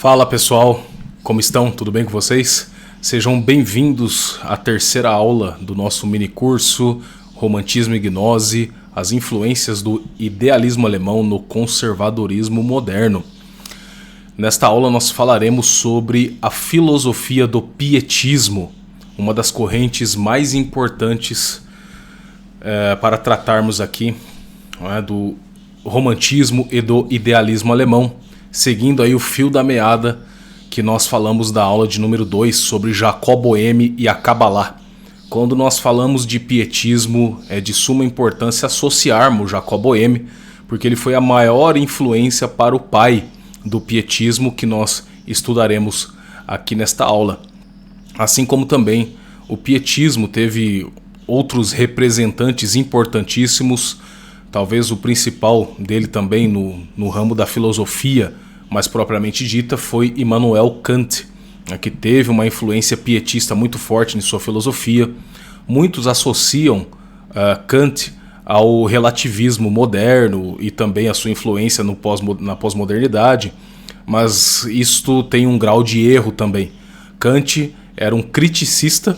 Fala pessoal, como estão? Tudo bem com vocês? Sejam bem-vindos à terceira aula do nosso mini curso Romantismo e Gnose, as influências do idealismo alemão no conservadorismo moderno. Nesta aula nós falaremos sobre a filosofia do pietismo, uma das correntes mais importantes para tratarmos aqui do romantismo e do idealismo alemão, seguindo aí o fio da meada que nós falamos da aula de número 2 sobre Jacob Boehme e a Kabbalah. Quando nós falamos de pietismo, é de suma importância associarmos Jacob Boehme, porque ele foi a maior influência para o pai do pietismo que nós estudaremos aqui nesta aula. Assim como também o pietismo teve outros representantes importantíssimos, talvez o principal dele também no ramo da filosofia, mais propriamente dita, foi Immanuel Kant, que teve uma influência pietista muito forte em sua filosofia. Muitos associam Kant ao relativismo moderno e também a sua influência na pós-modernidade, mas isto tem um grau de erro também. Kant era um criticista,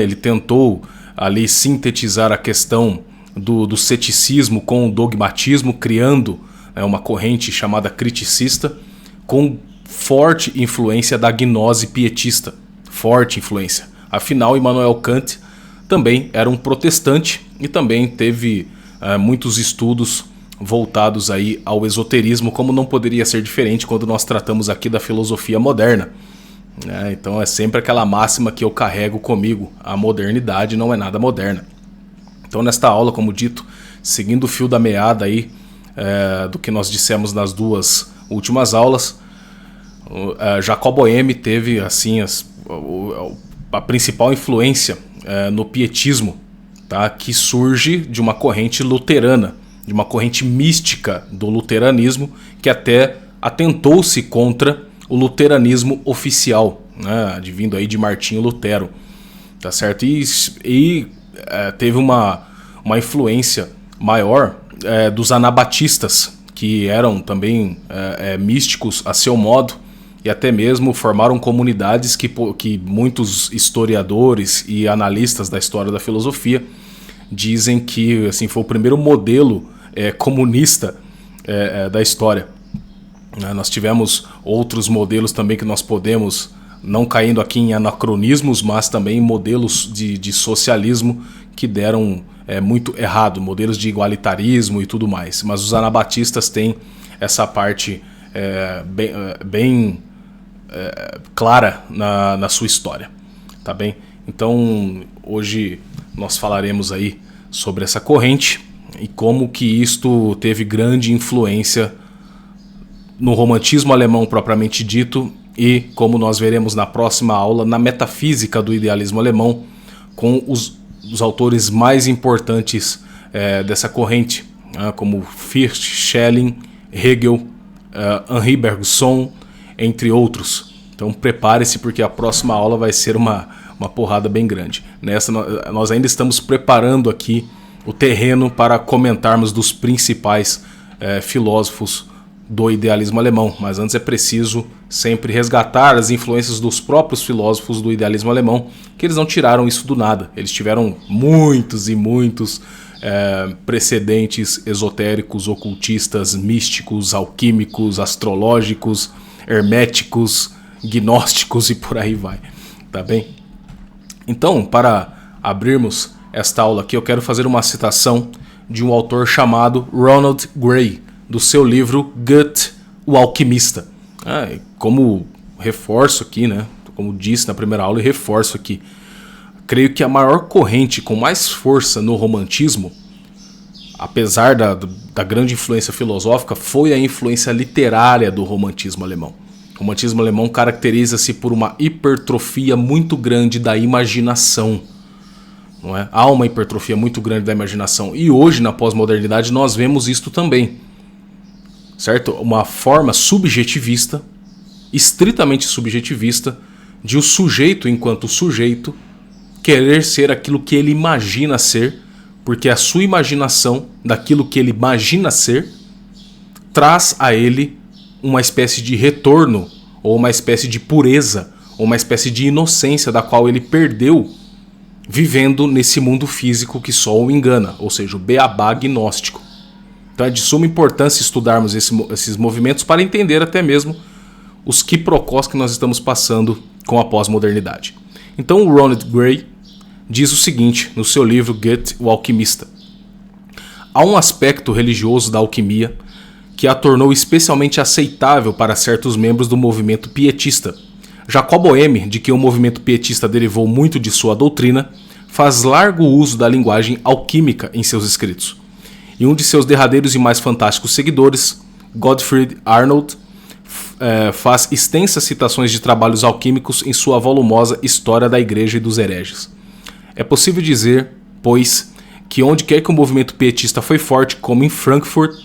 ele tentou ali sintetizar a questão do ceticismo com o dogmatismo, criando uma corrente chamada criticista, com forte influência da gnose pietista. Forte influência. Afinal, Immanuel Kant também era um protestante e também teve muitos estudos voltados aí ao esoterismo, como não poderia ser diferente quando nós tratamos aqui da filosofia moderna. Então é sempre aquela máxima que eu carrego comigo: a modernidade não é nada moderna. Então nesta aula, como dito, seguindo o fio da meada aí do que nós dissemos nas duas últimas aulas, Jacob Boehme teve assim a principal influência no pietismo, tá? Que surge de uma corrente luterana, de uma corrente mística do luteranismo, que até atentou-se contra o luteranismo oficial, advindo aí de Martinho Lutero, tá certo? E teve uma influência maior dos anabatistas, que eram também místicos a seu modo, e até mesmo formaram comunidades que muitos historiadores e analistas da história da filosofia dizem que assim, foi o primeiro modelo comunista da história. Nós tivemos outros modelos também que nós podemos, não caindo aqui em anacronismos, mas também modelos de socialismo que deram muito errado, modelos de igualitarismo e tudo mais. Mas os anabatistas têm essa parte bem clara na sua história, tá bem? Então hoje nós falaremos aí sobre essa corrente e como que isto teve grande influência no romantismo alemão propriamente dito, e como nós veremos na próxima aula, na metafísica do idealismo alemão, com os autores mais importantes dessa corrente, como Fichte, Schelling, Hegel, Henri Bergson, entre outros. Então prepare-se, porque a próxima aula vai ser uma porrada bem grande. Nessa nós ainda estamos preparando aqui o terreno para comentarmos dos principais filósofos do idealismo alemão, mas antes é preciso sempre resgatar as influências dos próprios filósofos do idealismo alemão, que eles não tiraram isso do nada. Eles tiveram muitos e muitos precedentes esotéricos, ocultistas, místicos, alquímicos, astrológicos, herméticos, gnósticos e por aí vai, tá bem? Então, para abrirmos esta aula aqui, eu quero fazer uma citação de um autor chamado Ronald Gray, do seu livro Goethe, o Alquimista. Como reforço aqui, como disse na primeira aula e reforço aqui, creio que a maior corrente com mais força no romantismo, apesar da grande influência filosófica, foi a influência literária do romantismo alemão. O romantismo alemão caracteriza-se por uma hipertrofia muito grande da imaginação. Não é? Há uma hipertrofia muito grande da imaginação, e hoje na pós-modernidade nós vemos isto também. Certo? Uma forma subjetivista, estritamente subjetivista, de o sujeito, enquanto sujeito, querer ser aquilo que ele imagina ser, porque a sua imaginação daquilo que ele imagina ser traz a ele uma espécie de retorno ou uma espécie de pureza, ou uma espécie de inocência da qual ele perdeu vivendo nesse mundo físico que só o engana, ou seja, o beabá gnóstico. Então é de suma importância estudarmos esses movimentos para entender até mesmo os quiprocós que nós estamos passando com a pós-modernidade. Então o Ronald Gray diz o seguinte no seu livro Goethe, o Alquimista. Há um aspecto religioso da alquimia que a tornou especialmente aceitável para certos membros do movimento pietista. Jacob Boehme, de quem o movimento pietista derivou muito de sua doutrina, faz largo uso da linguagem alquímica em seus escritos. E um de seus derradeiros e mais fantásticos seguidores, Gottfried Arnold, faz extensas citações de trabalhos alquímicos em sua volumosa História da Igreja e dos Hereges. É possível dizer, pois, que onde quer que o movimento pietista foi forte, como em Frankfurt,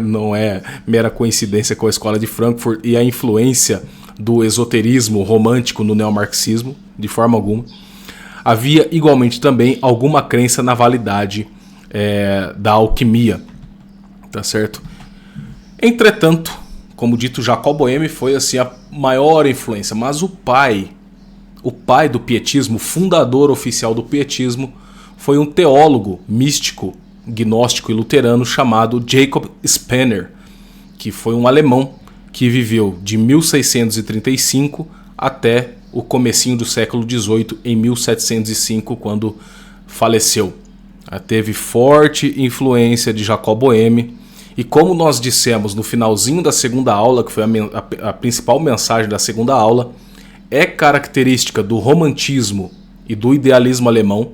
não é mera coincidência com a escola de Frankfurt e a influência do esoterismo romântico no neomarxismo, de forma alguma, havia igualmente também alguma crença na validade da alquimia, tá certo? Entretanto, como dito, Jacob Boehme foi assim a maior influência, mas o pai do pietismo, o fundador oficial do pietismo, foi um teólogo místico, gnóstico e luterano chamado Jacob Spener, que foi um alemão que viveu de 1635 até o comecinho do século XVIII, em 1705, quando faleceu. Teve forte influência de Jacob Boehme, e como nós dissemos no finalzinho da segunda aula, que foi a principal mensagem da segunda aula, é característica do romantismo e do idealismo alemão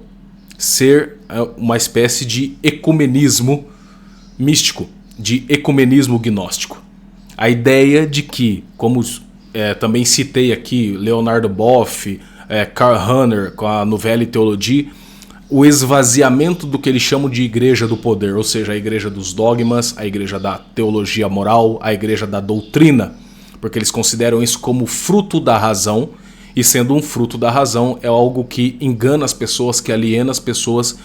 ser uma espécie de ecumenismo místico, de ecumenismo gnóstico. A ideia de que, como também citei aqui Leonardo Boff, Karl Rahner com a Nouvelle Théologie, o esvaziamento do que eles chamam de igreja do poder, ou seja, a igreja dos dogmas, a igreja da teologia moral, a igreja da doutrina, porque eles consideram isso como fruto da razão, e sendo um fruto da razão é algo que engana as pessoas, que aliena as pessoas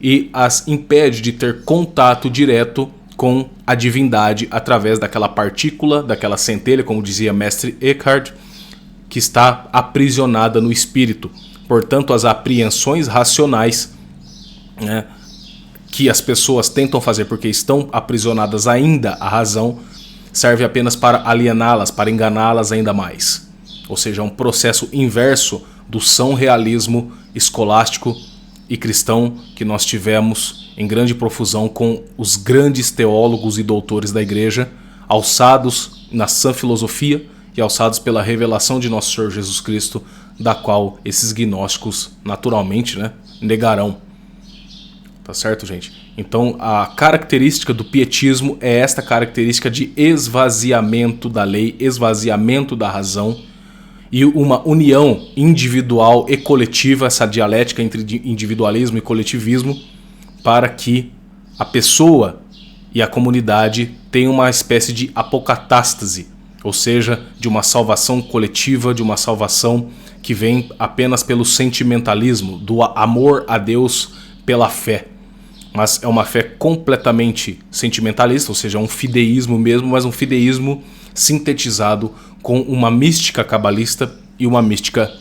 e as impede de ter contato direto com a divindade através daquela partícula, daquela centelha, como dizia Mestre Eckhart, que está aprisionada no espírito. Portanto, as apreensões racionais, né, que as pessoas tentam fazer porque estão aprisionadas ainda à razão, serve apenas para aliená-las, para enganá-las ainda mais. Ou seja, é um processo inverso do são realismo escolástico e cristão que nós tivemos em grande profusão com os grandes teólogos e doutores da igreja, alçados na sã filosofia e alçados pela revelação de nosso Senhor Jesus Cristo, da qual esses gnósticos naturalmente, né, negarão. Tá certo, gente? Então a característica do pietismo é esta característica de esvaziamento da lei, esvaziamento da razão e uma união individual e coletiva, essa dialética entre individualismo e coletivismo, para que a pessoa e a comunidade tenham uma espécie de apocatástase, ou seja, de uma salvação coletiva, de uma salvação que vem apenas pelo sentimentalismo, do amor a Deus pela fé. Mas é uma fé completamente sentimentalista, ou seja, um fideísmo mesmo, mas um fideísmo sintetizado com uma mística cabalista e uma mística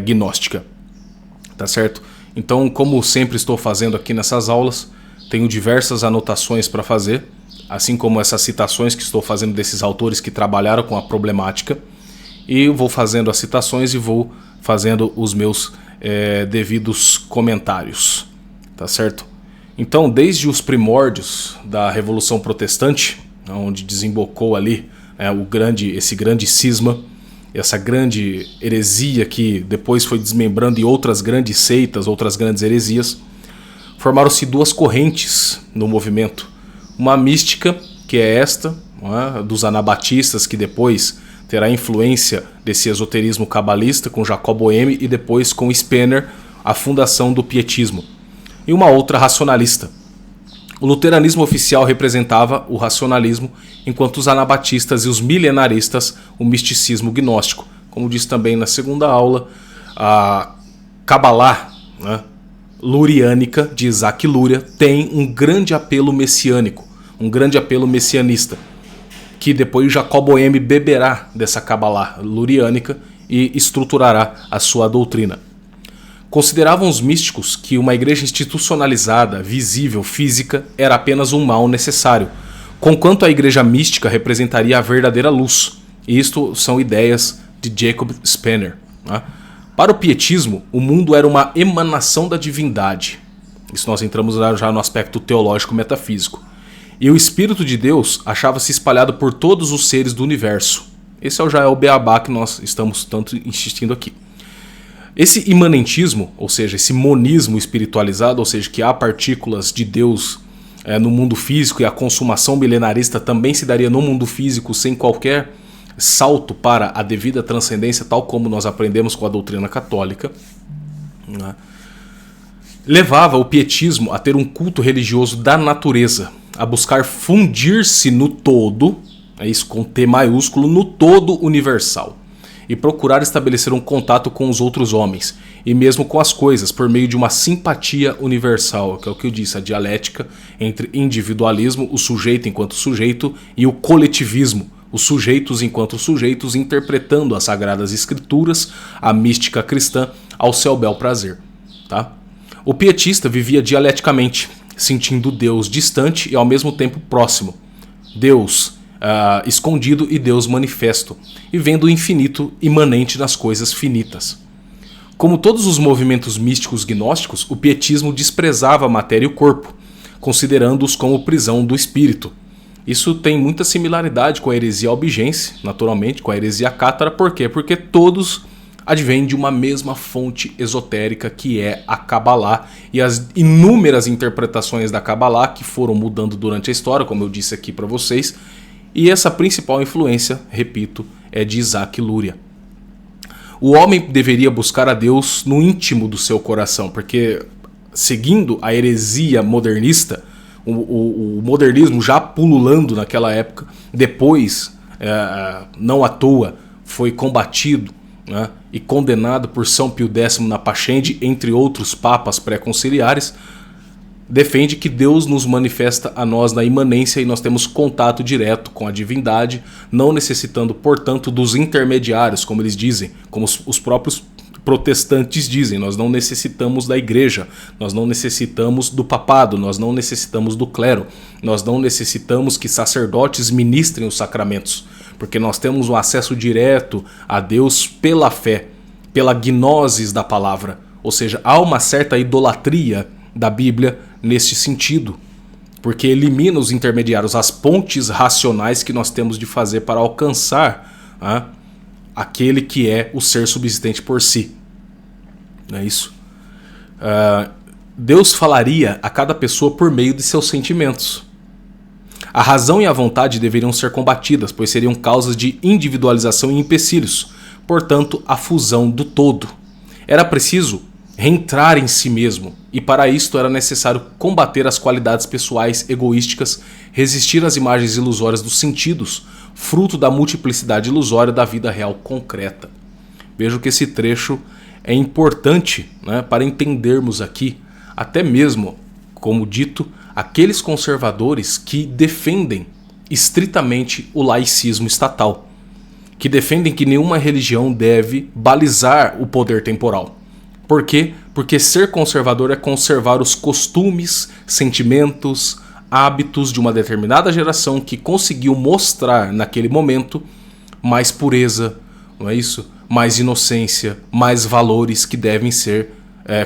gnóstica. Tá certo? Então, como sempre estou fazendo aqui nessas aulas, tenho diversas anotações para fazer, assim como essas citações que estou fazendo desses autores que trabalharam com a problemática, e vou fazendo as citações e vou fazendo os meus devidos comentários. Tá certo? Então, desde os primórdios da Revolução Protestante, onde desembocou ali esse grande cisma, essa grande heresia que depois foi desmembrando em outras grandes seitas, outras grandes heresias, formaram-se duas correntes no movimento. Uma mística, que é esta, dos anabatistas, que depois terá influência desse esoterismo cabalista com Jacob Boehme e depois com Spener, a fundação do pietismo. E uma outra racionalista. O luteranismo oficial representava o racionalismo, enquanto os anabatistas e os milenaristas o misticismo gnóstico. Como disse também na segunda aula, a Cabalá, luriânica de Isaac Luria tem um grande apelo messiânico, um grande apelo messianista. que depois Jacob Boehme beberá dessa Kabbalah luriânica e estruturará a sua doutrina. Consideravam os místicos que uma igreja institucionalizada, visível, física, era apenas um mal necessário, conquanto a igreja mística representaria a verdadeira luz. E isto são ideias de Jacob Spener. Para o pietismo, o mundo era uma emanação da divindade. Isso nós entramos já no aspecto teológico metafísico. E o Espírito de Deus achava-se espalhado por todos os seres do universo. Esse já é o beabá que nós estamos tanto insistindo aqui. Esse imanentismo, ou seja, esse monismo espiritualizado, ou seja, que há partículas de Deus no mundo físico e a consumação milenarista também se daria no mundo físico sem qualquer salto para a devida transcendência, tal como nós aprendemos com a doutrina católica, levava o pietismo a ter um culto religioso da natureza, a buscar fundir-se no todo, é isso com T maiúsculo, no todo universal, e procurar estabelecer um contato com os outros homens, e mesmo com as coisas, por meio de uma simpatia universal, que é o que eu disse, a dialética entre individualismo, o sujeito enquanto sujeito, e o coletivismo, os sujeitos enquanto sujeitos, interpretando as sagradas escrituras, a mística cristã, ao seu bel prazer. Tá? O pietista vivia dialeticamente, sentindo Deus distante e ao mesmo tempo próximo. Deus escondido e Deus manifesto, e vendo o infinito imanente nas coisas finitas. Como todos os movimentos místicos gnósticos, o pietismo desprezava a matéria e o corpo, considerando-os como prisão do espírito. Isso tem muita similaridade com a heresia albigense, naturalmente, com a heresia cátara. Por quê? Porque todos advêm de uma mesma fonte esotérica, que é a Kabbalah, e as inúmeras interpretações da Kabbalah que foram mudando durante a história, como eu disse aqui para vocês, e essa principal influência, repito, é de Isaac Luria. O homem deveria buscar a Deus no íntimo do seu coração, porque seguindo a heresia modernista, o modernismo já pululando naquela época, depois, não à toa, foi combatido, né, e condenado por São Pio X na Pachende, entre outros papas pré-conciliares, defende que Deus nos manifesta a nós na imanência e nós temos contato direto com a divindade, não necessitando, portanto, dos intermediários, como eles dizem, como os próprios protestantes dizem. Nós não necessitamos da igreja, nós não necessitamos do papado, nós não necessitamos do clero, nós não necessitamos que sacerdotes ministrem os sacramentos, porque nós temos um acesso direto a Deus pela fé, pela gnoses da palavra. Ou seja, há uma certa idolatria da Bíblia neste sentido, porque elimina os intermediários, as pontes racionais que nós temos de fazer para alcançar aquele que é o ser subsistente por si. Não é isso? Deus falaria a cada pessoa por meio de seus sentimentos. A razão e a vontade deveriam ser combatidas, pois seriam causas de individualização e empecilhos, portanto, a fusão do todo. Era preciso reentrar em si mesmo, e para isto era necessário combater as qualidades pessoais egoísticas, resistir às imagens ilusórias dos sentidos, fruto da multiplicidade ilusória da vida real concreta. Vejo que esse trecho é importante, né, para entendermos aqui, até mesmo, como dito, aqueles conservadores que defendem estritamente o laicismo estatal, que defendem que nenhuma religião deve balizar o poder temporal. Por quê? Porque ser conservador é conservar os costumes, sentimentos, hábitos de uma determinada geração que conseguiu mostrar naquele momento mais pureza, não é isso? Mais inocência, mais valores que devem ser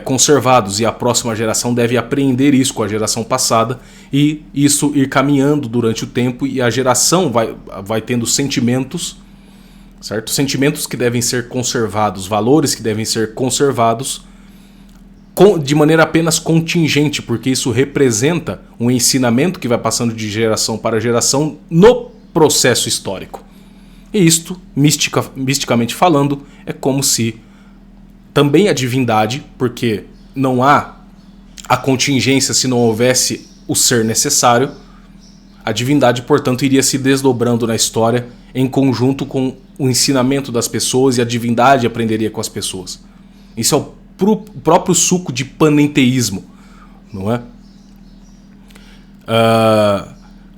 conservados, e a próxima geração deve aprender isso com a geração passada, e isso ir caminhando durante o tempo, e a geração vai tendo sentimentos, certo? Sentimentos que devem ser conservados, valores que devem ser conservados de maneira apenas contingente, porque isso representa um ensinamento que vai passando de geração para geração no processo histórico. E isto, misticamente falando, é como se também a divindade, porque não há a contingência se não houvesse o ser necessário, a divindade, portanto, iria se desdobrando na história em conjunto com o ensinamento das pessoas, e a divindade aprenderia com as pessoas. Isso é o próprio suco de panenteísmo, não é?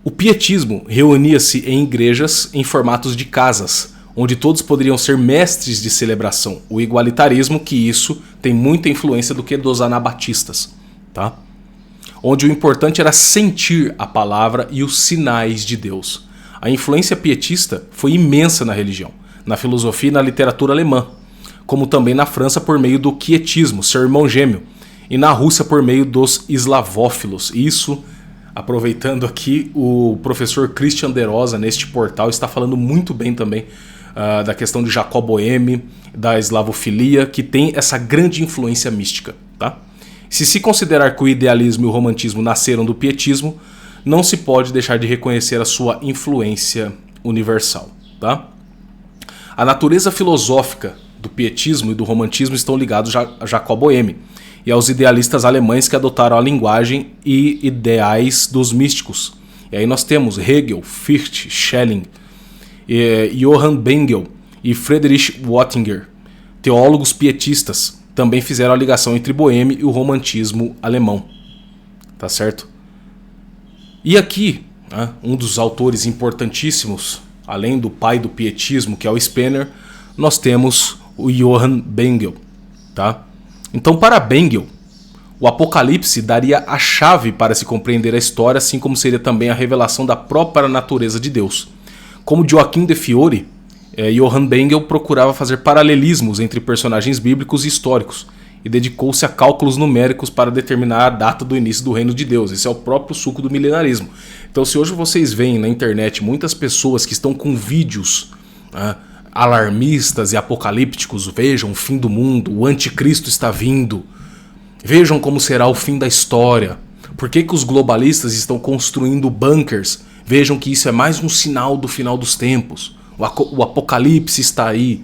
O pietismo reunia-se em igrejas em formatos de casas, onde todos poderiam ser mestres de celebração. O igualitarismo, que isso tem muita influência do que dos anabatistas, tá? Onde o importante era sentir a palavra e os sinais de Deus. A influência pietista foi imensa na religião, na filosofia e na literatura alemã, como também na França por meio do quietismo, seu irmão gêmeo, e na Rússia por meio dos eslavófilos. Isso, aproveitando aqui, o professor Christian de Rosa, neste portal, está falando muito bem também da questão de Jacob Boehme, da eslavofilia, que tem essa grande influência mística. Tá? Se considerar que o idealismo e o romantismo nasceram do pietismo, não se pode deixar de reconhecer a sua influência universal. Tá? A natureza filosófica do pietismo e do romantismo estão ligados a Jacob Boehme e aos idealistas alemães que adotaram a linguagem e ideais dos místicos. E aí nós temos Hegel, Fichte, Schelling, Johann Bengel e Friedrich Wattinger. Teólogos pietistas também fizeram a ligação entre Boehme e o romantismo alemão. Tá certo? E aqui, né, um dos autores importantíssimos, além do pai do pietismo, que é o Spener, nós temos o Johann Bengel. Tá? Então, para Bengel, o Apocalipse daria a chave para se compreender a história, assim como seria também a revelação da própria natureza de Deus. Como Joachim de Fiore, Johann Bengel procurava fazer paralelismos entre personagens bíblicos e históricos e dedicou-se a cálculos numéricos para determinar a data do início do reino de Deus. Esse é o próprio suco do milenarismo. Então, se hoje vocês veem na internet muitas pessoas que estão com vídeos alarmistas e apocalípticos, vejam o fim do mundo, o anticristo está vindo, vejam como será o fim da história, por que os globalistas estão construindo bunkers, vejam que isso é mais um sinal do final dos tempos, o apocalipse está aí.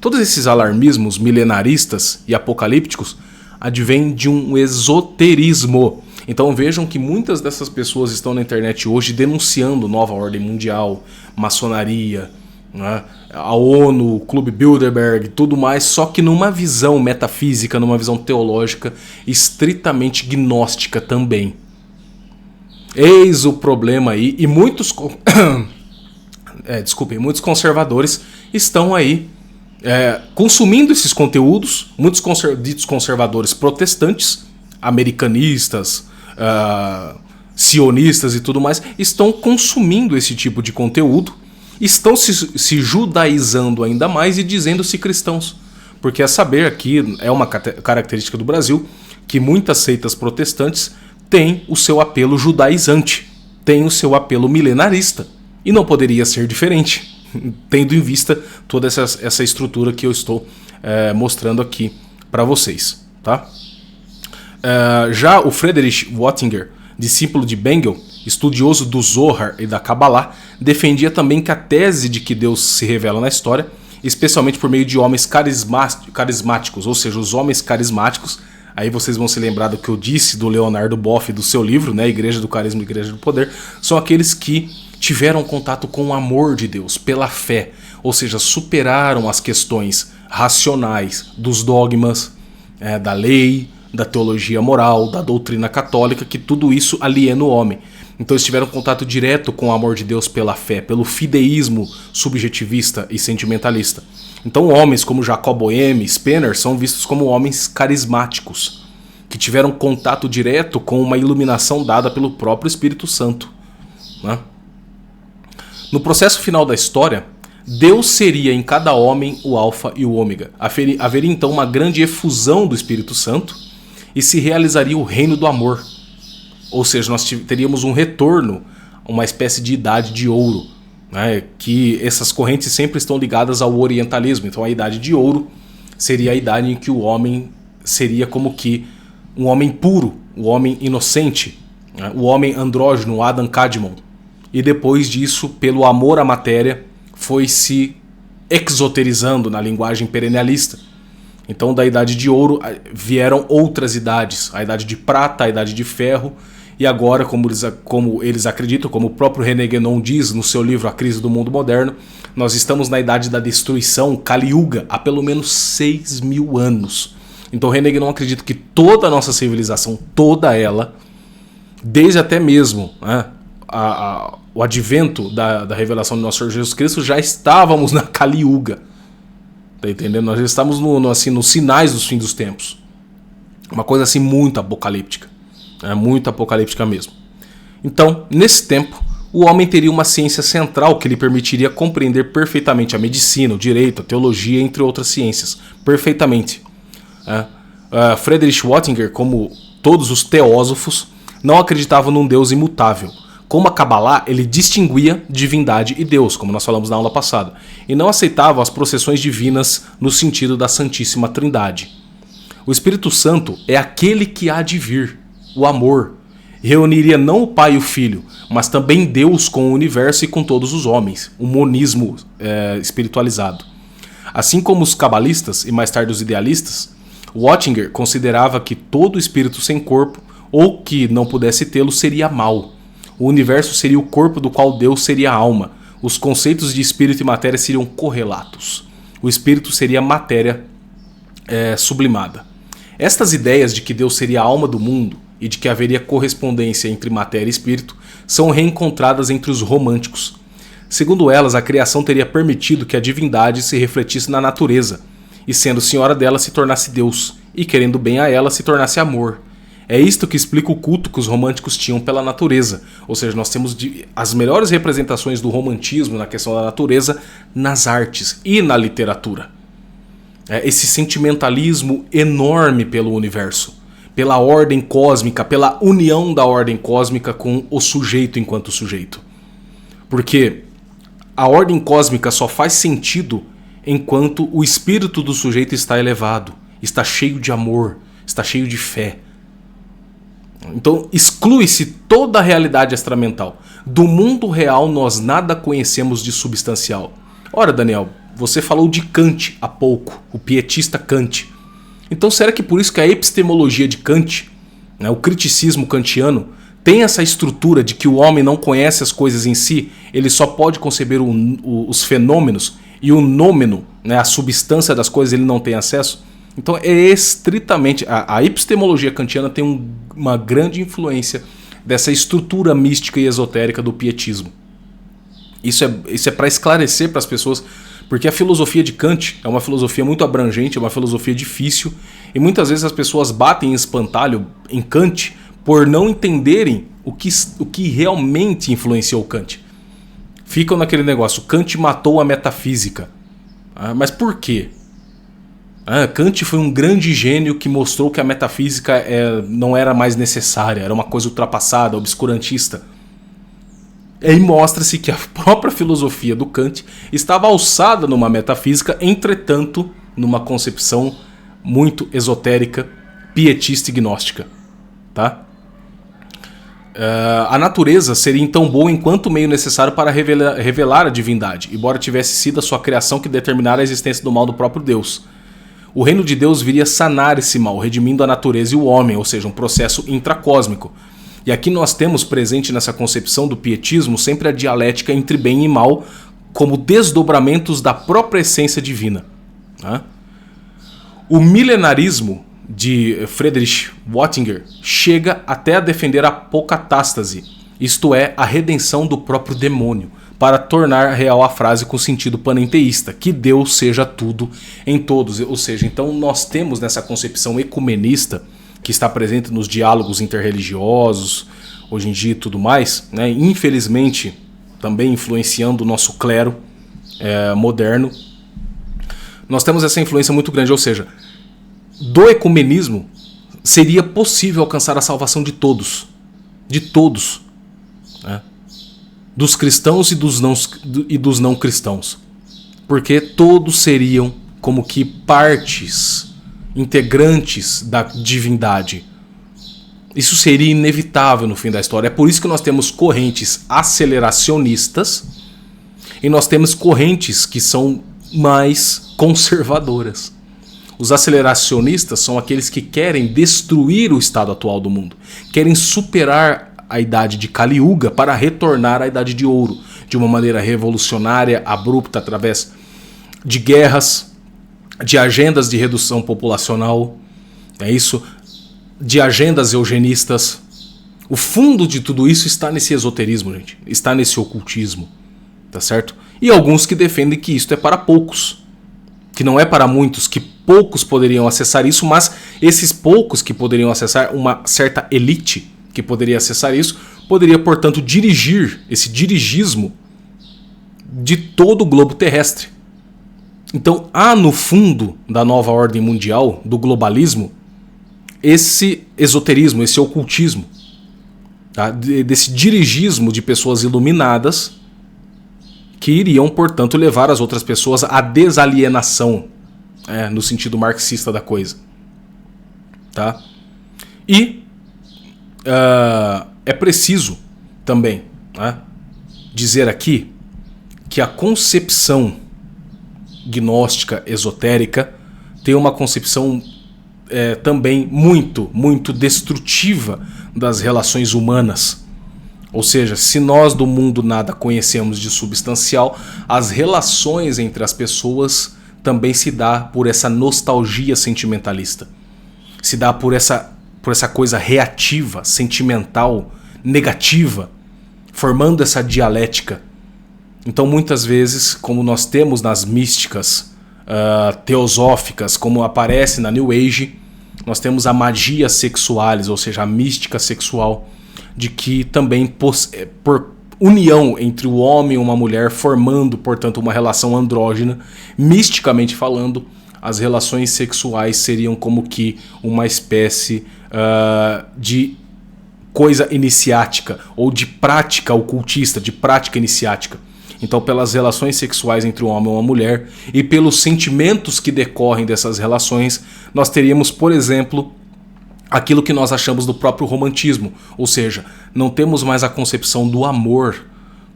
Todos esses alarmismos milenaristas e apocalípticos advêm de um esoterismo. Então vejam que muitas dessas pessoas estão na internet hoje denunciando nova ordem mundial, maçonaria, né, a ONU, o Clube Bilderberg, tudo mais, só que numa visão metafísica, numa visão teológica estritamente gnóstica também. Eis o problema aí, e muitos muitos conservadores estão aí consumindo esses conteúdos. Muitos ditos conservadores protestantes, americanistas, sionistas e tudo mais, estão consumindo esse tipo de conteúdo, estão se judaizando ainda mais e dizendo-se cristãos. Porque a saber, aqui é uma característica do Brasil, que muitas seitas protestantes têm o seu apelo judaizante, têm o seu apelo milenarista. E não poderia ser diferente, tendo em vista toda essa estrutura que eu estou mostrando aqui para vocês. Tá? Já o Friedrich Wattinger, discípulo de Bengel, estudioso do Zohar e da Kabbalah, defendia também que a tese de que Deus se revela na história, especialmente por meio de homens carismáticos, ou seja, os homens carismáticos, aí vocês vão se lembrar do que eu disse do Leonardo Boff, do seu livro, né, Igreja do Carisma e Igreja do Poder, são aqueles que tiveram contato com o amor de Deus, pela fé, ou seja, superaram as questões racionais dos dogmas, da lei, da teologia moral, da doutrina católica, que tudo isso aliena o homem. Então eles tiveram contato direto com o amor de Deus pela fé, pelo fideísmo subjetivista e sentimentalista. Então homens como Jacob Boehme e Spener são vistos como homens carismáticos, que tiveram contato direto com uma iluminação dada pelo próprio Espírito Santo. Né? No processo final da história, Deus seria em cada homem o alfa e o ômega. Haveria então uma grande efusão do Espírito Santo e se realizaria o reino do amor. Ou seja, nós teríamos um retorno, uma espécie de idade de ouro, né? Que essas correntes sempre estão ligadas ao orientalismo. Então a idade de ouro seria a idade em que o homem seria como que um homem puro, um homem inocente, né? O homem andrógeno, o Adam Kadmon. E depois disso, pelo amor à matéria, foi se exoterizando na linguagem perennialista. Então da idade de ouro vieram outras idades, a idade de prata, a idade de ferro, e agora, como eles acreditam, como o próprio René Guénon diz no seu livro A Crise do Mundo Moderno, nós estamos na idade da destruição, Kali Yuga, há pelo menos 6.000 anos. Então René Guénon acredita que toda a nossa civilização, toda ela, desde até mesmo o advento da revelação do nosso Senhor Jesus Cristo, já estávamos na Kali Yuga. Tá entendendo? Nós já estamos nos sinais dos fins dos tempos. Uma coisa assim muito apocalíptica. Muito apocalíptica mesmo. Então, nesse tempo, o homem teria uma ciência central que lhe permitiria compreender perfeitamente a medicina, o direito, a teologia, entre outras ciências. Perfeitamente. Friedrich Wattinger, como todos os teósofos, não acreditava num Deus imutável. Como a Kabbalah, ele distinguia divindade e Deus, como nós falamos na aula passada, e não aceitava as processões divinas no sentido da Santíssima Trindade. O Espírito Santo é aquele que há de vir, o amor. Reuniria não o Pai e o Filho, mas também Deus com o universo e com todos os homens, o monismo espiritualizado. Assim como os cabalistas e mais tarde os idealistas, Wattinger considerava que todo espírito sem corpo, ou que não pudesse tê-lo, seria mau. O universo seria o corpo do qual Deus seria a alma. Os conceitos de espírito e matéria seriam correlatos. O espírito seria matéria sublimada. Estas ideias de que Deus seria a alma do mundo e de que haveria correspondência entre matéria e espírito são reencontradas entre os românticos. Segundo elas, a criação teria permitido que a divindade se refletisse na natureza, e sendo senhora dela se tornasse Deus, e querendo bem a ela se tornasse amor. É isto que explica o culto que os românticos tinham pela natureza. Ou seja, nós temos as melhores representações do romantismo na questão da natureza nas artes e na literatura. Esse sentimentalismo enorme pelo universo, pela ordem cósmica, pela união da ordem cósmica com o sujeito enquanto sujeito. Porque a ordem cósmica só faz sentido enquanto o espírito do sujeito está elevado, está cheio de amor, está cheio de fé. Então exclui-se toda a realidade extramental. Do mundo real nós nada conhecemos de substancial. Ora, Daniel, você falou de Kant há pouco, o pietista Kant. Então será que por isso que a epistemologia de Kant, o criticismo kantiano, tem essa estrutura de que o homem não conhece as coisas em si, ele só pode conceber os fenômenos, e o nômeno, a substância das coisas, ele não tem acesso? Então é estritamente... A epistemologia kantiana tem uma grande influência dessa estrutura mística e esotérica do pietismo. Isso é para esclarecer para as pessoas, porque a filosofia de Kant é uma filosofia muito abrangente, é uma filosofia difícil, e muitas vezes as pessoas batem em espantalho em Kant por não entenderem o que realmente influenciou Kant. Ficam naquele negócio, Kant matou a metafísica. Mas por quê? Kant foi um grande gênio que mostrou que a metafísica não era mais necessária, era uma coisa ultrapassada, obscurantista. E aí mostra-se que a própria filosofia do Kant estava alçada numa metafísica, entretanto, numa concepção muito esotérica, pietista e gnóstica. Tá? A natureza seria então boa enquanto meio necessário para revelar a divindade, embora tivesse sido a sua criação que determinara a existência do mal do próprio Deus. O reino de Deus viria sanar esse mal, redimindo a natureza e o homem, ou seja, um processo intracósmico. E aqui nós temos presente nessa concepção do pietismo sempre a dialética entre bem e mal como desdobramentos da própria essência divina. O milenarismo de Friedrich Wattinger chega até a defender a apocatástase, isto é, a redenção do próprio demônio, para tornar real a frase com sentido panenteísta, que Deus seja tudo em todos. Ou seja, então nós temos nessa concepção ecumenista, que está presente nos diálogos interreligiosos, hoje em dia e tudo mais, infelizmente também influenciando o nosso clero moderno, nós temos essa influência muito grande, ou seja, do ecumenismo seria possível alcançar a salvação de todos, dos cristãos e dos não cristãos, porque todos seriam como que partes integrantes da divindade. Isso seria inevitável no fim da história. É por isso que nós temos correntes aceleracionistas e nós temos correntes que são mais conservadoras. Os aceleracionistas são aqueles que querem destruir o estado atual do mundo, querem superar a idade de Kali Yuga para retornar à idade de ouro, de uma maneira revolucionária, abrupta, através de guerras, de agendas de redução populacional, de agendas eugenistas. O fundo de tudo isso está nesse esoterismo, gente. Está nesse ocultismo. Tá certo? E alguns que defendem que isto é para poucos. Que não é para muitos, que poucos poderiam acessar isso, mas esses poucos que poderiam acessar, uma certa elite que poderia acessar isso, poderia, portanto, dirigir esse dirigismo de todo o globo terrestre. Então há no fundo da nova ordem mundial, do globalismo, esse esoterismo, esse ocultismo, tá? Desse dirigismo de pessoas iluminadas que iriam, portanto, levar as outras pessoas à desalienação, no sentido marxista da coisa. Tá? E é preciso também, né, dizer aqui que a concepção gnóstica esotérica tem uma concepção também muito destrutiva das relações humanas. Ou seja, se nós do mundo nada conhecemos de substancial, as relações entre as pessoas também se dá por essa nostalgia sentimentalista. Se dá por essa coisa reativa, sentimental, negativa, formando essa dialética. Então muitas vezes, como nós temos nas místicas teosóficas, como aparece na New Age, nós temos a magia sexualis, ou seja, a mística sexual, de que também por união entre o homem e uma mulher, formando, portanto, uma relação andrógena, misticamente falando, as relações sexuais seriam como que uma espécie de coisa iniciática, ou de prática ocultista, de prática iniciática. Então, pelas relações sexuais entre um homem e uma mulher, e pelos sentimentos que decorrem dessas relações, nós teríamos, por exemplo, aquilo que nós achamos do próprio romantismo. Ou seja, não temos mais a concepção do amor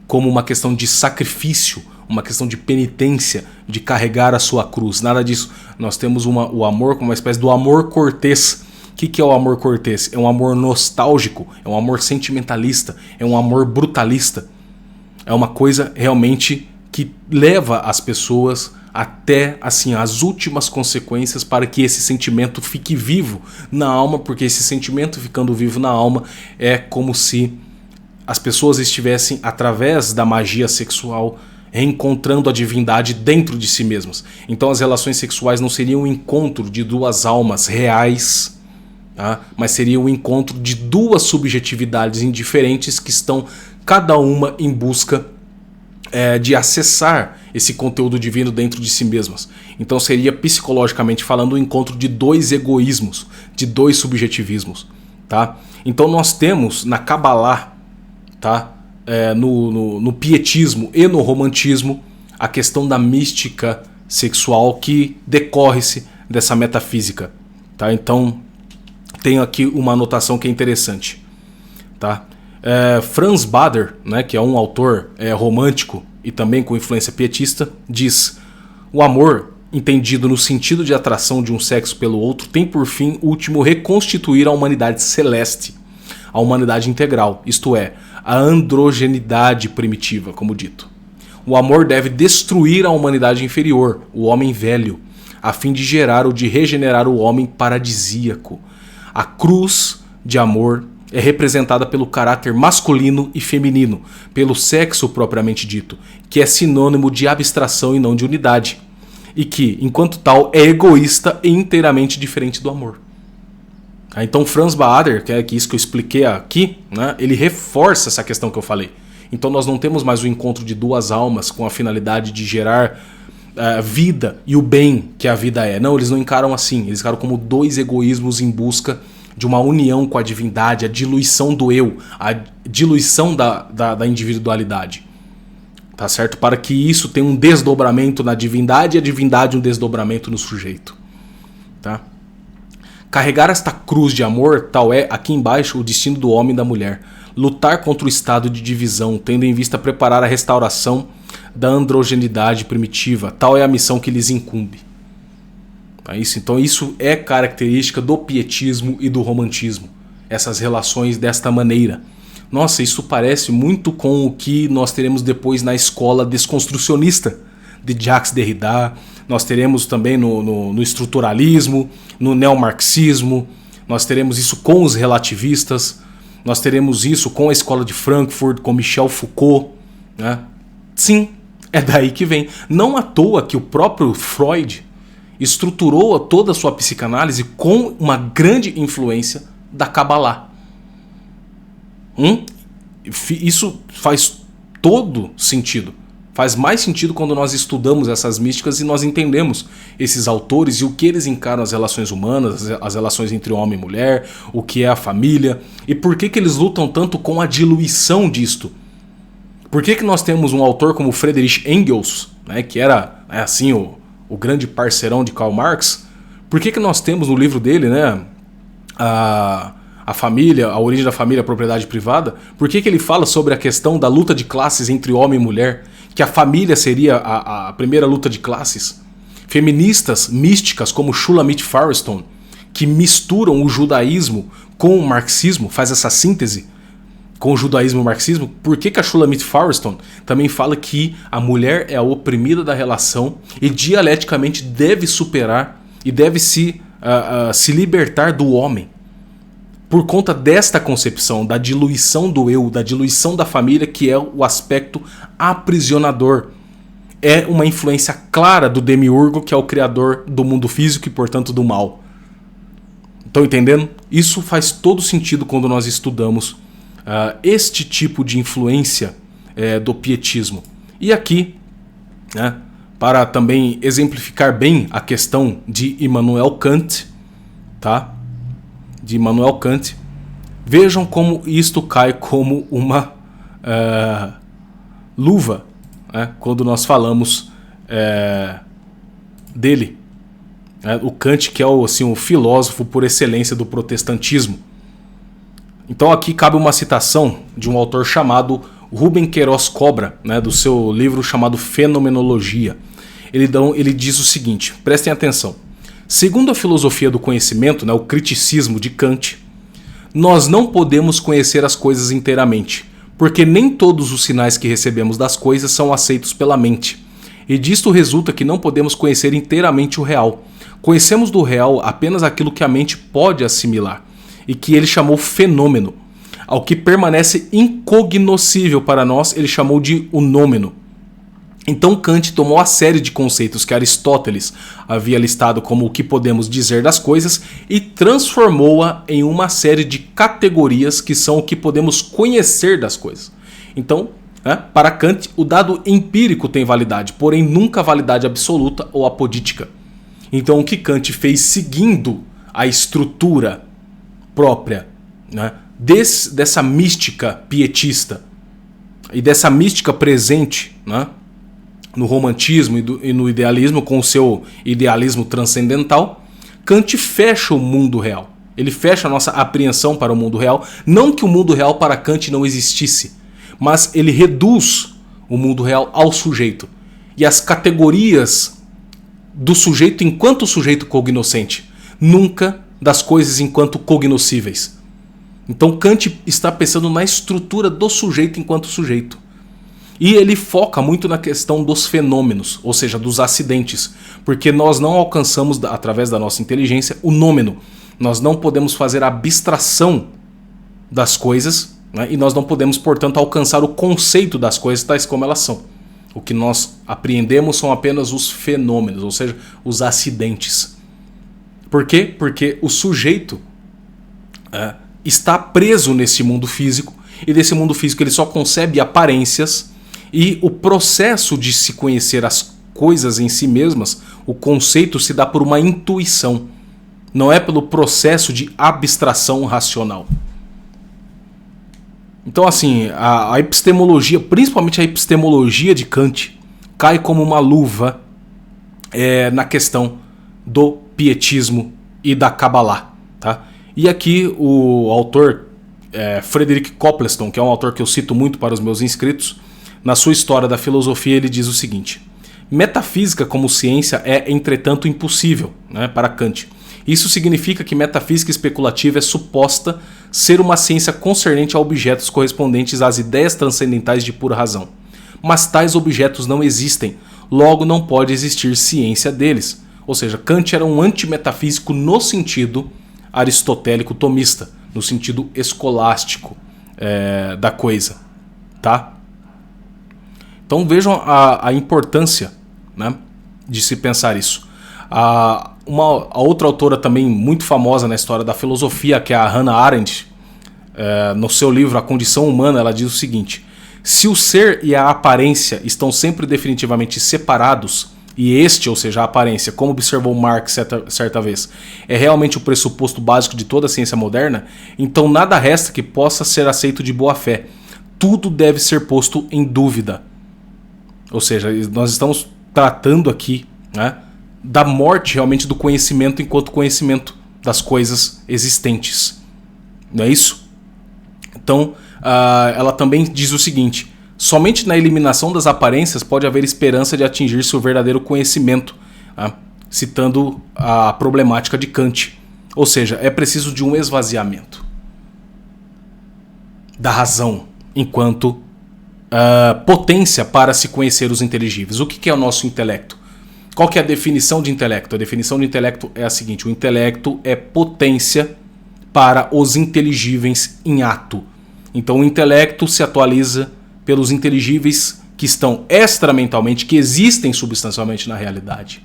como uma questão de sacrifício, uma questão de penitência, de carregar a sua cruz. Nada disso. Nós temos o amor como uma espécie do amor cortês. O que é o amor cortês? É um amor nostálgico, é um amor sentimentalista, é um amor brutalista. É uma coisa realmente que leva as pessoas até assim as últimas consequências para que esse sentimento fique vivo na alma, porque esse sentimento ficando vivo na alma é como se as pessoas estivessem, através da magia sexual, reencontrando a divindade dentro de si mesmas. Então as relações sexuais não seriam um encontro de duas almas reais, tá? Mas seria um encontro de duas subjetividades indiferentes que estão cada uma em busca de acessar esse conteúdo divino dentro de si mesmas. Então seria, psicologicamente falando, um encontro de dois egoísmos, de dois subjetivismos. Tá? Então nós temos na Kabbalah, tá? No pietismo e no romantismo, a questão da mística sexual que decorre-se dessa metafísica. Tá? Então tenho aqui uma anotação que é interessante. Tá? Franz Baader, né, que é um autor romântico e também com influência pietista, diz: o amor, entendido no sentido de atração de um sexo pelo outro, tem por fim último reconstituir a humanidade celeste, a humanidade integral, isto é, a androgenidade primitiva, como dito. O amor deve destruir a humanidade inferior, o homem velho, a fim de gerar ou de regenerar o homem paradisíaco. A cruz de amor é representada pelo caráter masculino e feminino, pelo sexo propriamente dito, que é sinônimo de abstração e não de unidade, e que, enquanto tal, é egoísta e inteiramente diferente do amor. Então Franz Baader, que é isso que eu expliquei aqui, né, ele reforça essa questão que eu falei. Então nós não temos mais o encontro de duas almas com a finalidade de gerar vida e o bem que a vida é. Não, eles não encaram assim, eles encaram como dois egoísmos em busca de uma união com a divindade, a diluição do eu, a diluição da individualidade. Tá certo? Para que isso tenha um desdobramento na divindade e a divindade um desdobramento no sujeito. Tá? Carregar esta cruz de amor, tal é, aqui embaixo, o destino do homem e da mulher. Lutar contra o estado de divisão, tendo em vista preparar a restauração da androgenidade primitiva, tal é a missão que lhes incumbe. Então isso é característica do pietismo e do romantismo, essas relações desta maneira. Nossa, isso parece muito com o que nós teremos depois na escola desconstrucionista de Jacques Derrida, nós teremos também no estruturalismo, no neomarxismo, nós teremos isso com os relativistas, Nós teremos isso com a escola de Frankfurt, com Michel Foucault, né? Sim, é daí que vem. Não à toa que o próprio Freud estruturou toda a sua psicanálise com uma grande influência da Kabbalah. Isso faz todo sentido. Faz mais sentido quando nós estudamos essas místicas e nós entendemos esses autores e o que eles encaram as relações humanas, as relações entre homem e mulher, o que é a família e por que eles lutam tanto com a diluição disto. Por que nós temos um autor como Friedrich Engels, né, que era assim o grande parceirão de Karl Marx? Por que nós temos no livro dele, né, a família, a origem da família, a propriedade privada? Por que ele fala sobre a questão da luta de classes entre homem e mulher? Que a família seria a primeira luta de classes. Feministas místicas como Shulamit Firestone, que misturam o judaísmo com o marxismo, faz essa síntese com o judaísmo e o marxismo. Por que a Shulamit Firestone também fala que a mulher é a oprimida da relação e dialeticamente deve superar e deve se libertar do homem? Por conta desta concepção, da diluição do eu, da diluição da família, que é o aspecto aprisionador. É uma influência clara do demiurgo, que é o criador do mundo físico e, portanto, do mal. Estão entendendo? Isso faz todo sentido quando nós estudamos este tipo de influência do pietismo. E aqui, né, para também exemplificar bem a questão de Immanuel Kant, tá? De Immanuel Kant, vejam como isto cai como uma luva, né, quando nós falamos dele. O Kant, que é o filósofo por excelência do protestantismo. Então aqui cabe uma citação de um autor chamado Rubem Queiroz Cobra, né, do seu livro chamado Fenomenologia. Ele diz o seguinte, prestem atenção. Segundo a filosofia do conhecimento, né, o criticismo de Kant, nós não podemos conhecer as coisas inteiramente, porque nem todos os sinais que recebemos das coisas são aceitos pela mente. E disto resulta que não podemos conhecer inteiramente o real. Conhecemos do real apenas aquilo que a mente pode assimilar, e que ele chamou fenômeno. Ao que permanece incognoscível para nós, ele chamou de unômeno. Então Kant tomou a série de conceitos que Aristóteles havia listado como o que podemos dizer das coisas e transformou-a em uma série de categorias que são o que podemos conhecer das coisas. Então, para Kant, o dado empírico tem validade, porém nunca validade absoluta ou apodítica. Então o que Kant fez seguindo a estrutura própria, né, dessa mística pietista e dessa mística presente, né, no romantismo e no idealismo, com o seu idealismo transcendental, Kant fecha o mundo real. Ele fecha a nossa apreensão para o mundo real. Não que o mundo real para Kant não existisse, mas ele reduz o mundo real ao sujeito. E as categorias do sujeito enquanto sujeito cognoscente, nunca das coisas enquanto cognoscíveis. Então Kant está pensando na estrutura do sujeito enquanto sujeito. E ele foca muito na questão dos fenômenos, ou seja, dos acidentes, porque nós não alcançamos, através da nossa inteligência, o nômeno. Nós não podemos fazer a abstração das coisas, né? E nós não podemos, portanto, alcançar o conceito das coisas tais como elas são. O que nós apreendemos são apenas os fenômenos, ou seja, os acidentes. Por quê? Porque o sujeito está preso nesse mundo físico, e desse mundo físico ele só concebe aparências. E o processo de se conhecer as coisas em si mesmas, o conceito se dá por uma intuição, não é pelo processo de abstração racional. Então assim, a epistemologia, principalmente a epistemologia de Kant, cai como uma luva na questão do pietismo e da Kabbalah. Tá? E aqui o autor Frederick Copleston, que é um autor que eu cito muito para os meus inscritos, na sua História da Filosofia ele diz o seguinte: metafísica como ciência é, entretanto, impossível, né, para Kant. Isso significa que metafísica especulativa é suposta ser uma ciência concernente a objetos correspondentes às ideias transcendentais de pura razão. Mas tais objetos não existem, logo não pode existir ciência deles. Ou seja, Kant era um antimetafísico no sentido aristotélico tomista, no sentido escolástico. da coisa, tá? Então vejam a importância, né, de se pensar isso. A outra autora também muito famosa na história da filosofia, que é a Hannah Arendt, no seu livro A Condição Humana, ela diz o seguinte: se o ser e a aparência estão sempre definitivamente separados, e este, ou seja, a aparência, como observou Marx certa vez, é realmente o pressuposto básico de toda a ciência moderna, então nada resta que possa ser aceito de boa fé. Tudo deve ser posto em dúvida. Ou seja, nós estamos tratando aqui, né, da morte realmente do conhecimento enquanto conhecimento das coisas existentes. Não é isso? Então, ela também diz o seguinte: somente na eliminação das aparências pode haver esperança de atingir-se o verdadeiro conhecimento, né? Citando a problemática de Kant. Ou seja, é preciso de um esvaziamento da razão enquanto potência para se conhecer os inteligíveis. O que é o nosso intelecto? Qual que é a definição de intelecto? A definição de intelecto é a seguinte: o intelecto é potência para os inteligíveis em ato. Então o intelecto se atualiza pelos inteligíveis que estão extramentalmente, que existem substancialmente na realidade.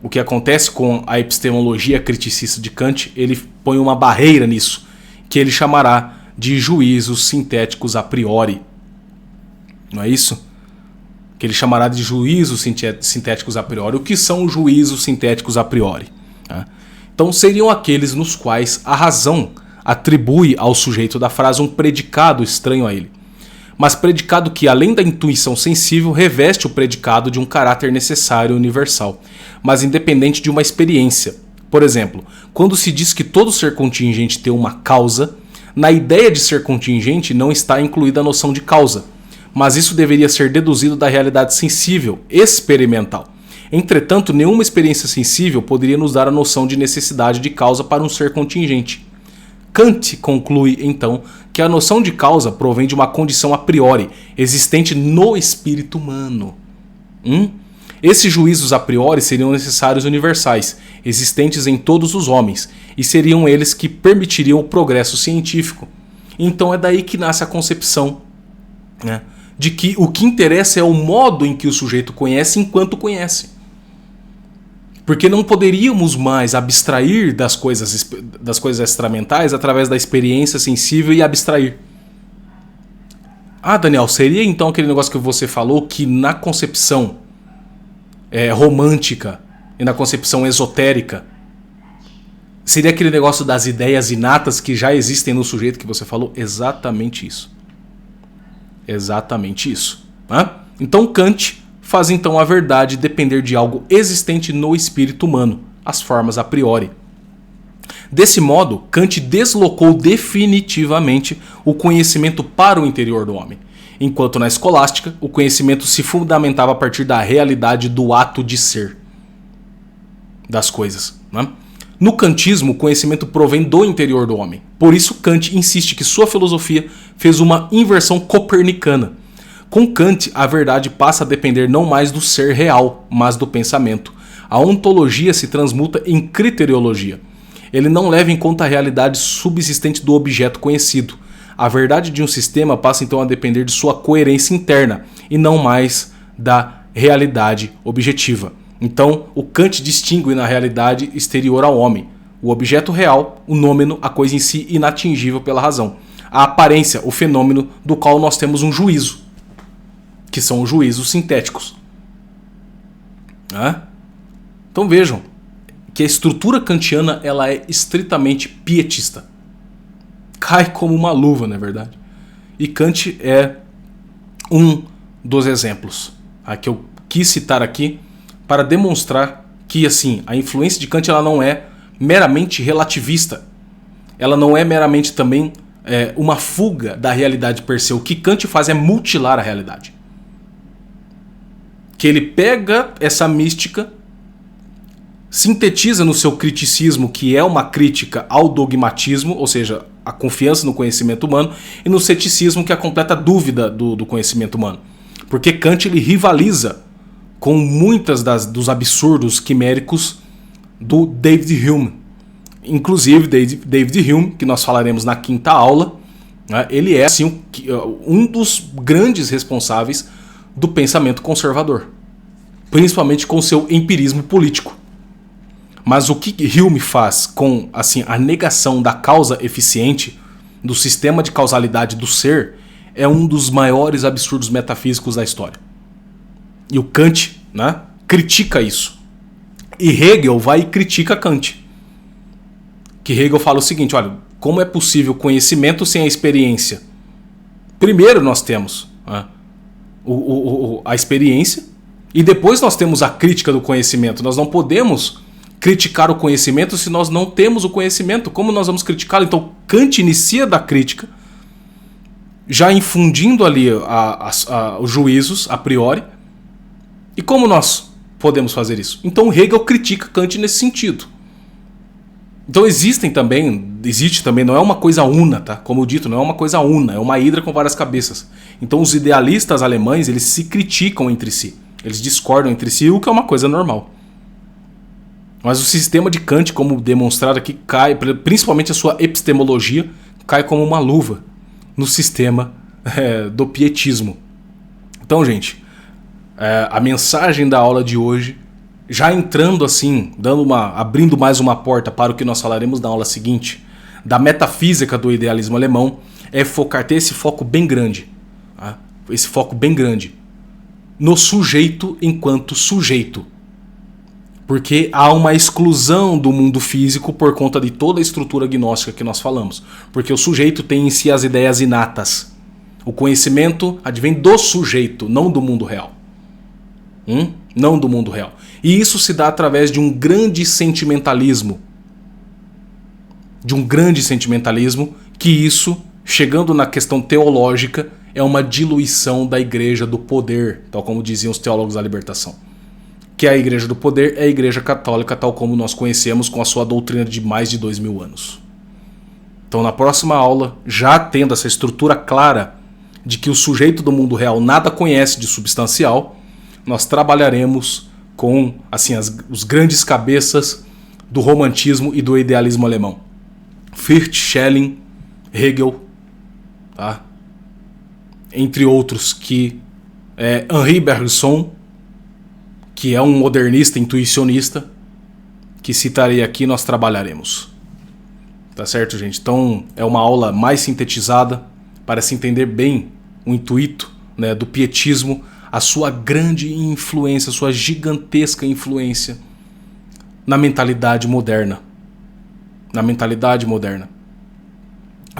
O que acontece com a epistemologia criticista de Kant, ele põe uma barreira nisso, que ele chamará de juízos sintéticos a priori. Não é isso? Que ele chamará de juízos sintéticos a priori. O que são os juízos sintéticos a priori? Então seriam aqueles nos quais a razão atribui ao sujeito da frase um predicado estranho a ele, mas predicado que, além da intuição sensível, reveste o predicado de um caráter necessário e universal, mas independente de uma experiência. Por exemplo, quando se diz que todo ser contingente tem uma causa, na ideia de ser contingente não está incluída a noção de causa, mas isso deveria ser deduzido da realidade sensível, experimental. Entretanto, nenhuma experiência sensível poderia nos dar a noção de necessidade de causa para um ser contingente. Kant conclui, então, que a noção de causa provém de uma condição a priori, existente no espírito humano. Esses juízos a priori seriam necessários e universais, existentes em todos os homens, e seriam eles que permitiriam o progresso científico. Então é daí que nasce a concepção, né, de que o que interessa é o modo em que o sujeito conhece enquanto conhece. Porque não poderíamos mais abstrair das coisas extramentais através da experiência sensível e abstrair. Daniel, seria então aquele negócio que você falou que na concepção romântica e na concepção esotérica seria aquele negócio das ideias inatas que já existem no sujeito que você falou? Exatamente isso. Exatamente isso. Então Kant faz então a verdade depender de algo existente no espírito humano, as formas a priori. Desse modo, Kant deslocou definitivamente o conhecimento para o interior do homem, enquanto na escolástica o conhecimento se fundamentava a partir da realidade do ato de ser das coisas. No kantismo, o conhecimento provém do interior do homem. Por isso, Kant insiste que sua filosofia fez uma inversão copernicana. Com Kant, a verdade passa a depender não mais do ser real, mas do pensamento. A ontologia se transmuta em criteriologia. Ele não leva em conta a realidade subsistente do objeto conhecido. A verdade de um sistema passa então a depender de sua coerência interna, e não mais da realidade objetiva. Então, o Kant distingue na realidade exterior ao homem o objeto real, o nômeno, a coisa em si inatingível pela razão. A aparência, o fenômeno do qual nós temos um juízo, que são os juízos sintéticos. Então vejam que a estrutura kantiana ela é estritamente pietista. Cai como uma luva, não é verdade? E Kant é um dos exemplos que eu quis citar aqui para demonstrar que assim, a influência de Kant ela não é meramente relativista. Ela não é meramente também uma fuga da realidade per se. O que Kant faz é mutilar a realidade. Que ele pega essa mística, sintetiza no seu criticismo, que é uma crítica ao dogmatismo, ou seja, a confiança no conhecimento humano, e no ceticismo, que é a completa dúvida do conhecimento humano. Porque Kant ele rivaliza com muitas dos absurdos quiméricos do David Hume. Inclusive, David Hume, que nós falaremos na quinta aula, né? Ele é assim, um dos grandes responsáveis do pensamento conservador, principalmente com seu empirismo político. Mas o que Hume faz com assim, a negação da causa eficiente, do sistema de causalidade do ser, é um dos maiores absurdos metafísicos da história. E o Kant, né, critica isso. E Hegel vai e critica Kant. Que Hegel fala o seguinte: olha, como é possível conhecimento sem a experiência? Primeiro nós temos, né, a experiência, e depois nós temos a crítica do conhecimento. Nós não podemos criticar o conhecimento se nós não temos o conhecimento. Como nós vamos criticá-lo? Então Kant inicia da crítica, já infundindo ali os juízos a priori. E como nós podemos fazer isso? Então Hegel critica Kant nesse sentido. Então existe também, não é uma coisa una, tá? Como eu dito, não é uma coisa una, é uma hidra com várias cabeças. Então os idealistas alemães, eles se criticam entre si, eles discordam entre si, o que é uma coisa normal. Mas o sistema de Kant, como demonstrado aqui, cai, principalmente a sua epistemologia, cai como uma luva no sistema do pietismo. Então, gente, a mensagem da aula de hoje, já entrando assim, abrindo mais uma porta para o que nós falaremos na aula seguinte, da metafísica do idealismo alemão, é ter esse foco bem grande, tá? Esse foco bem grande no sujeito enquanto sujeito. Porque há uma exclusão do mundo físico por conta de toda a estrutura gnóstica que nós falamos. Porque o sujeito tem em si as ideias inatas. O conhecimento advém do sujeito, não do mundo real. Não do mundo real. E isso se dá através de um grande sentimentalismo. Que isso, chegando na questão teológica, é uma diluição da igreja do poder, tal como diziam os teólogos da libertação. Que a igreja do poder é a igreja católica, tal como nós conhecemos, com a sua doutrina de mais de 2000 anos. Então na próxima aula, já tendo essa estrutura clara de que o sujeito do mundo real nada conhece de substancial, nós trabalharemos com assim, os grandes cabeças do romantismo e do idealismo alemão. Fichte, Schelling, Hegel, tá? Entre outros, que Henri Bergson, que é um modernista intuicionista, que citarei aqui, nós trabalharemos. Tá certo, gente? Então é uma aula mais sintetizada para se entender bem o intuito, né, do pietismo, a sua grande influência, a sua gigantesca influência na mentalidade moderna.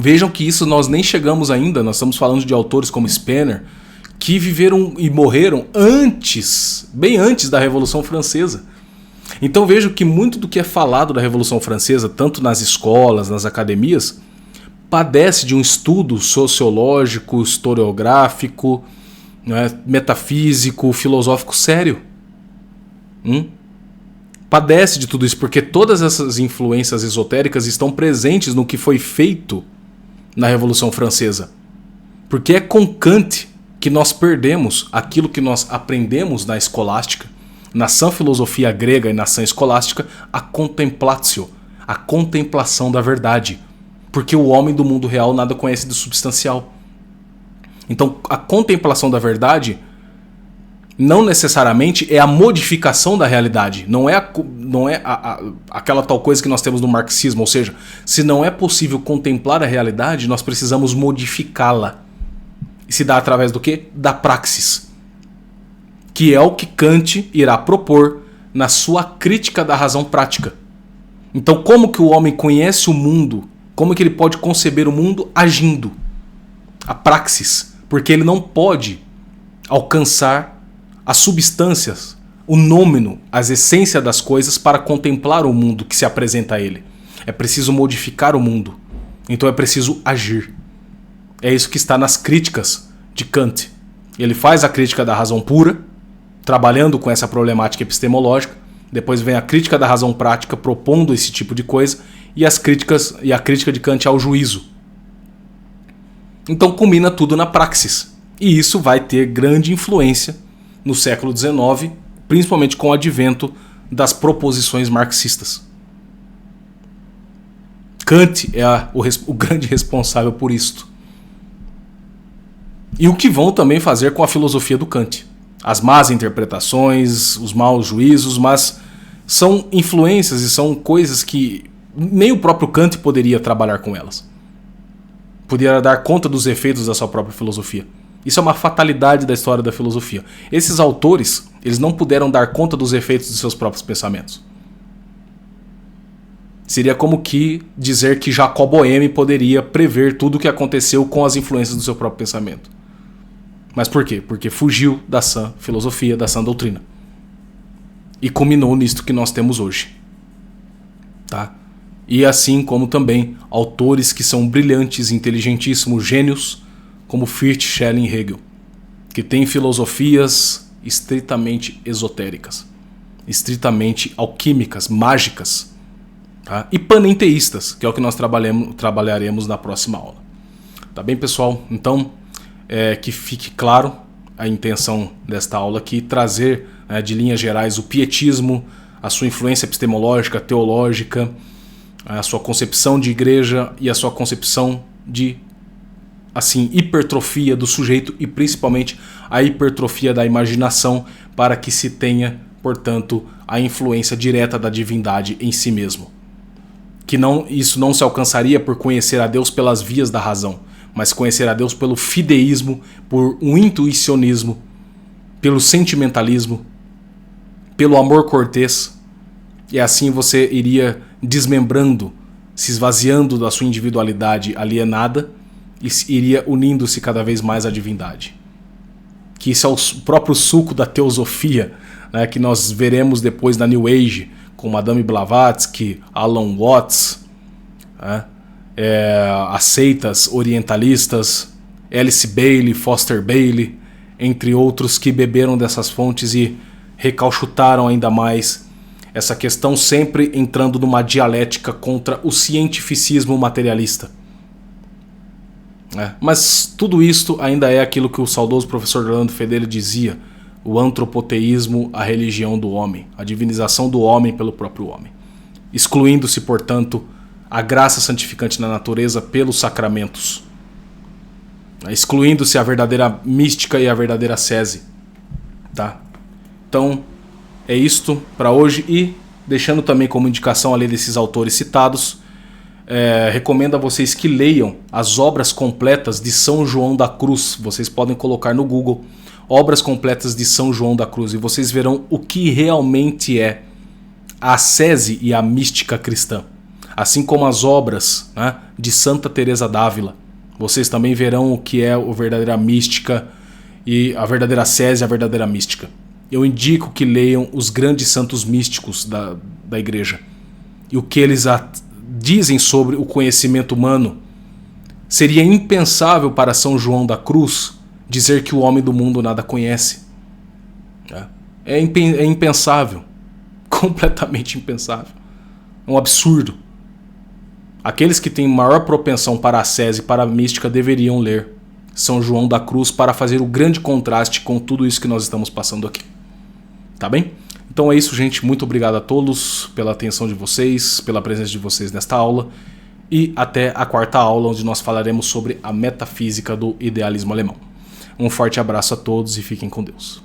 Vejam que isso nós nem chegamos ainda, nós estamos falando de autores como Spener, que viveram e morreram bem antes da Revolução Francesa. Então vejo que muito do que é falado da Revolução Francesa, tanto nas escolas, nas academias, padece de um estudo sociológico, historiográfico, né, metafísico, filosófico sério. Padece de tudo isso, porque todas essas influências esotéricas estão presentes no que foi feito na Revolução Francesa. Porque é com Kant que nós perdemos aquilo que nós aprendemos na escolástica, na sã filosofia grega e na sã escolástica, a contemplatio, a contemplação da verdade. Porque o homem do mundo real nada conhece do substancial. Então a contemplação da verdade não necessariamente é a modificação da realidade, não é aquela tal coisa que nós temos no marxismo, ou seja, se não é possível contemplar a realidade, nós precisamos modificá-la. E se dá através do quê? Da praxis. Que é o que Kant irá propor na sua crítica da razão prática. Então, como que o homem conhece o mundo? Como que ele pode conceber o mundo agindo? A praxis. Porque ele não pode alcançar as substâncias, o nômeno, as essências das coisas para contemplar o mundo que se apresenta a ele. É preciso modificar o mundo. Então é preciso agir. É isso que está nas críticas de Kant. Ele faz a crítica da razão pura, trabalhando com essa problemática epistemológica. Depois vem a crítica da razão prática, propondo esse tipo de coisa. E a crítica de Kant ao juízo. Então culmina tudo na praxis. E isso vai ter grande influência no século XIX, principalmente com o advento das proposições marxistas. Kant é o grande responsável por isto. E o que vão também fazer com a filosofia do Kant. As más interpretações, os maus juízos, mas são influências e são coisas que nem o próprio Kant poderia trabalhar com elas. Poderia dar conta dos efeitos da sua própria filosofia. Isso é uma fatalidade da história da filosofia. Esses autores, eles não puderam dar conta dos efeitos de seus próprios pensamentos. Seria como que dizer que Jacob Boehme poderia prever tudo o que aconteceu com as influências do seu próprio pensamento. Mas por quê? Porque fugiu da sã filosofia, da sã doutrina. E culminou nisto que nós temos hoje. Tá? E assim como também autores que são brilhantes, inteligentíssimos, gênios, como Fichte, Schelling e Hegel, que têm filosofias estritamente esotéricas, estritamente alquímicas, mágicas, tá? E panenteístas, que é o que nós trabalharemos na próxima aula. Tá bem, pessoal? Então, que fique claro a intenção desta aula aqui, trazer de linhas gerais o pietismo, a sua influência epistemológica, teológica, a sua concepção de igreja e a sua concepção de hipertrofia do sujeito e principalmente a hipertrofia da imaginação para que se tenha, portanto, a influência direta da divindade em si mesmo. Que isso não se alcançaria por conhecer a Deus pelas vias da razão, mas conhecer a Deus pelo fideísmo, por um intuicionismo, pelo sentimentalismo, pelo amor cortês. E assim você iria desmembrando, se esvaziando da sua individualidade alienada e iria unindo-se cada vez mais à divindade. Que isso é o próprio suco da teosofia, né, que nós veremos depois na New Age, com Madame Blavatsky, Alan Watts, né, as seitas orientalistas, Alice Bailey, Foster Bailey, entre outros que beberam dessas fontes e recauchutaram ainda mais essa questão, sempre entrando numa dialética contra o cientificismo materialista. Mas tudo isto ainda é aquilo que o saudoso professor Orlando Fedeli dizia: o antropoteísmo, a religião do homem, a divinização do homem pelo próprio homem, excluindo-se, portanto, a graça santificante na natureza pelos sacramentos, excluindo-se a verdadeira mística e a verdadeira sese. Tá? Então, é isto para hoje, e deixando também como indicação ali desses autores citados, recomendo a vocês que leiam as obras completas de São João da Cruz. Vocês podem colocar no Google obras completas de São João da Cruz e vocês verão o que realmente é a ascese e a mística cristã. Assim como as obras, né, de Santa Teresa d'Ávila, vocês também verão o que é a verdadeira mística e a verdadeira ascese e a verdadeira mística. Eu indico que leiam os grandes santos místicos da igreja e o que eles dizem sobre o conhecimento humano. Seria impensável para São João da Cruz dizer que o homem do mundo nada conhece. É impensável. Completamente impensável. É um absurdo. Aqueles que têm maior propensão para a ascese e para a mística deveriam ler São João da Cruz para fazer o grande contraste com tudo isso que nós estamos passando aqui. Tá bem? Então é isso, gente. Muito obrigado a todos pela atenção de vocês, pela presença de vocês nesta aula. E até a quarta aula, onde nós falaremos sobre a metafísica do idealismo alemão. Um forte abraço a todos e fiquem com Deus.